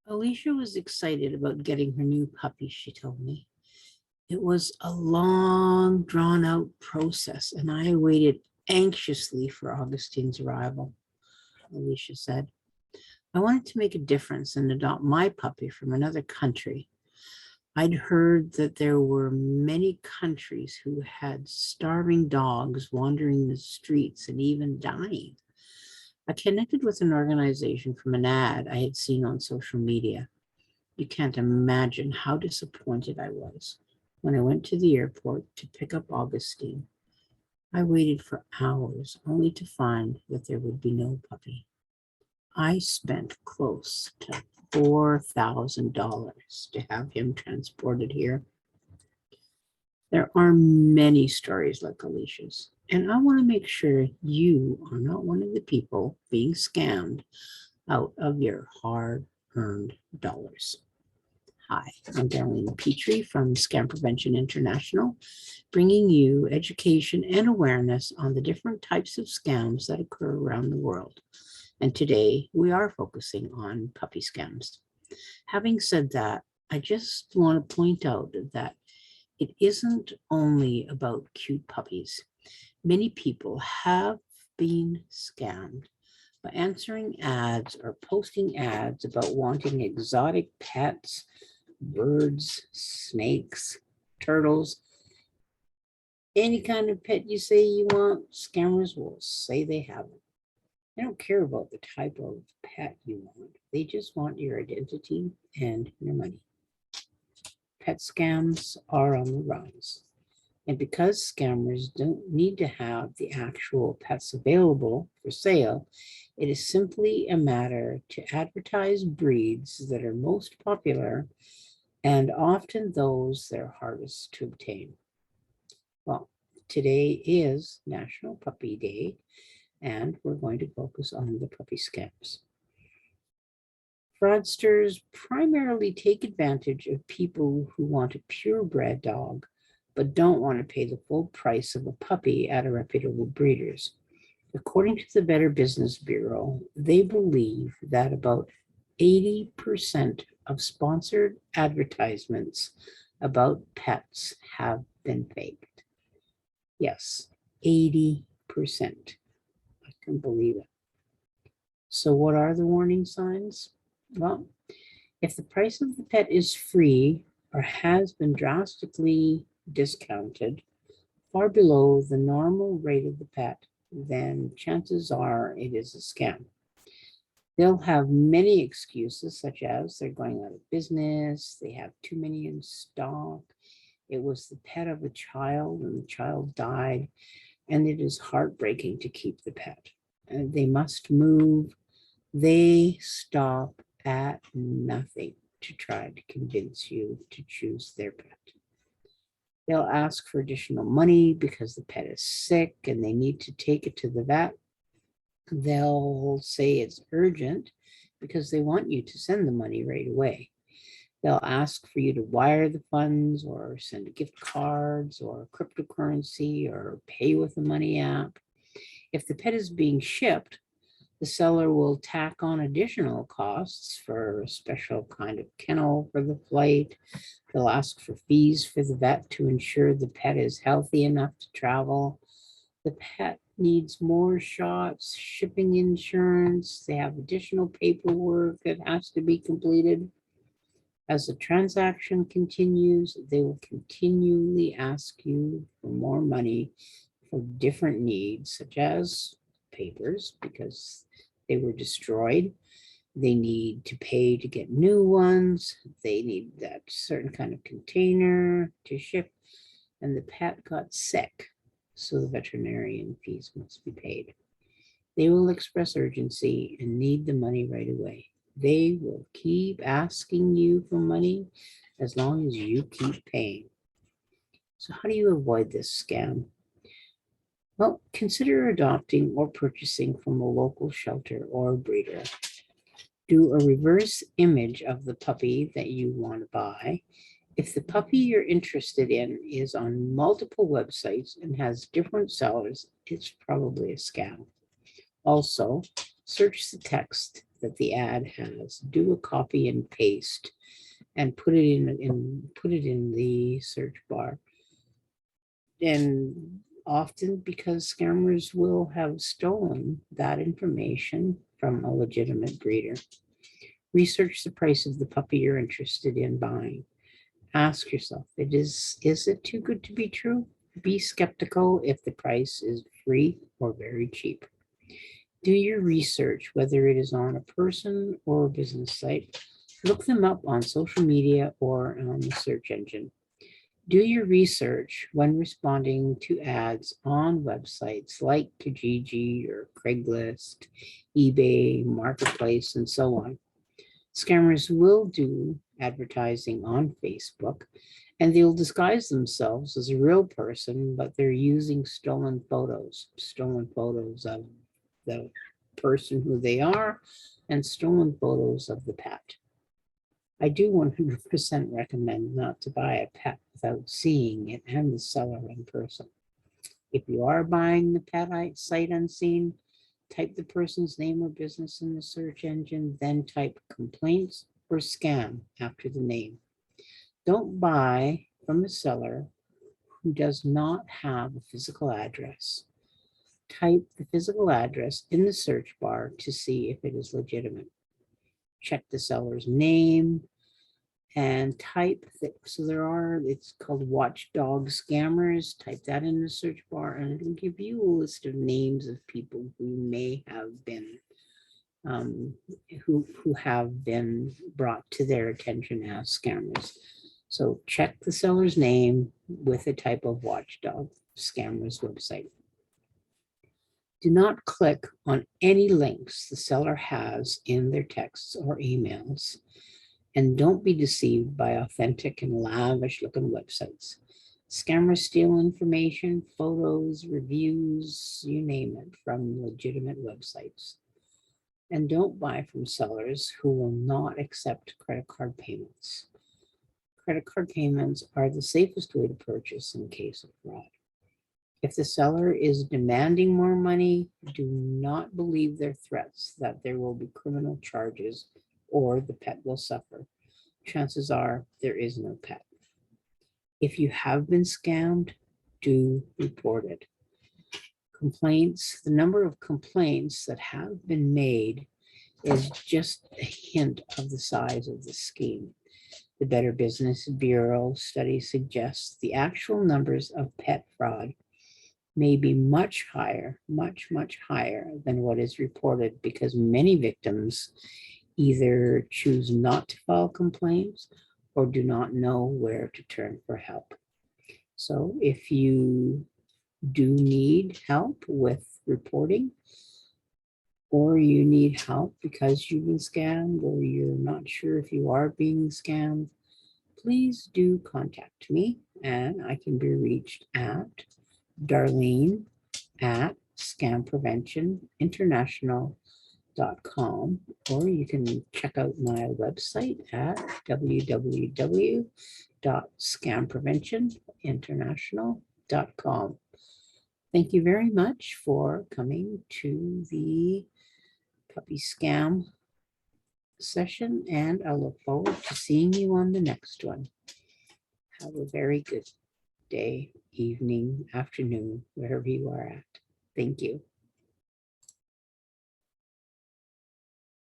Alicia was excited about getting her new puppy, she told me. It was a long, drawn out process, and I waited anxiously for Augustine's arrival, Alicia said. I wanted to make a difference and adopt my puppy from another country. I'd heard that there were many countries who had starving dogs wandering the streets and even dying. I connected with an organization from an ad I had seen on social media. You can't imagine how disappointed I was when I went to the airport to pick up Augustine. I waited for hours only to find that there would be no puppy. I spent close to $4,000 to have him transported here. There are many stories like Alicia's, and I want to make sure you are not one of the people being scammed out of your hard-earned dollars. Hi, I'm Darlene Petrie from Scam Prevention International, bringing you education and awareness on the different types of scams that occur around the world. And today we are focusing on puppy scams. Having said that, I just want to point out that it isn't only about cute puppies. Many people have been scammed by answering ads or posting ads about wanting exotic pets, birds, snakes, turtles, any kind of pet you say you want, scammers will say they have it. They don't care about the type of pet you want. They just want your identity and your money. Pet scams are on the rise. And because scammers don't need to have the actual pets available for sale, it is simply a matter to advertise breeds that are most popular and often those that are hardest to obtain. Well, today is National Puppy Day, and we're going to focus on the puppy scams. Fraudsters primarily take advantage of people who want a purebred dog, but don't want to pay the full price of a puppy at a reputable breeder's. According to the Better Business Bureau, they believe that about 80% of sponsored advertisements about pets have been faked. Yes, 80%. I can believe it. So what are the warning signs? Well, if the price of the pet is free or has been drastically discounted, far below the normal rate of the pet, then chances are it is a scam. They'll have many excuses, such as they're going out of business, they have too many in stock, it was the pet of a child and the child died, and it is heartbreaking to keep the pet. And they must move. They stop at nothing to try to convince you to choose their pet. They'll ask for additional money because the pet is sick and they need to take it to the vet. They'll say it's urgent because they want you to send the money right away. They'll ask for you to wire the funds or send gift cards or cryptocurrency or pay with a money app. If the pet is being shipped, the seller will tack on additional costs for a special kind of kennel for the flight. They'll ask for fees for the vet to ensure the pet is healthy enough to travel. The pet needs more shots, shipping insurance. They have additional paperwork that has to be completed. As the transaction continues, they will continually ask you for more money for different needs, such as papers, because they were destroyed. They need to pay to get new ones. They need that certain kind of container to ship. And the pet got sick, so the veterinarian fees must be paid. They will express urgency and need the money right away. They will keep asking you for money as long as you keep paying. So how do you avoid this scam? Well, consider adopting or purchasing from a local shelter or breeder. Do a reverse image of the puppy that you want to buy. If the puppy you're interested in is on multiple websites and has different sellers, it's probably a scam. Also, search the text that the ad has, do a copy and paste and put it in the search bar. And often because scammers will have stolen that information from a legitimate breeder. Research the price of the puppy you're interested in buying. Ask yourself, is it too good to be true? Be skeptical if the price is free or very cheap. Do your research, whether it is on a person or a business site. Look them up on social media or on the search engine. Do your research when responding to ads on websites like Kijiji or Craigslist, eBay, Marketplace, and so on. Scammers will do advertising on Facebook, and they'll disguise themselves as a real person, but they're using stolen photos of the person who they are and stolen photos of the pet. I do 100% recommend not to buy a pet without seeing it and the seller in person. If you are buying the pet sight unseen, type the person's name or business in the search engine, then type complaints or scam after the name. Don't buy from a seller who does not have a physical address. Type the physical address in the search bar to see if it is legitimate. Check the seller's name and type that. So it's called watchdog scammers. Type that in the search bar and it'll give you a list of names of people who may have been, who have been brought to their attention as scammers. So check the seller's name with a type of watchdog scammers website. Do not click on any links the seller has in their texts or emails, and don't be deceived by authentic and lavish looking websites. Scammers steal information, photos, reviews, you name it, from legitimate websites. And don't buy from sellers who will not accept credit card payments. Credit card payments are the safest way to purchase in case of fraud. If the seller is demanding more money, do not believe their threats that there will be criminal charges or the pet will suffer. Chances are there is no pet. If you have been scammed, do report it. Complaints, the number of complaints that have been made is just a hint of the size of the scheme. The Better Business Bureau study suggests the actual numbers of pet fraud may be much higher, much higher than what is reported because many victims either choose not to file complaints or do not know where to turn for help. So if you do need help with reporting, or you need help because you've been scammed, or you're not sure if you are being scammed, please do contact me, and I can be reached at Darlene at scampreventioninternational.com, or you can check out my website at www.scampreventioninternational.com. Thank you very much for coming to the puppy scam session, and I look forward to seeing you on the next one. Have a very good day, evening, afternoon, wherever you are at. Thank you.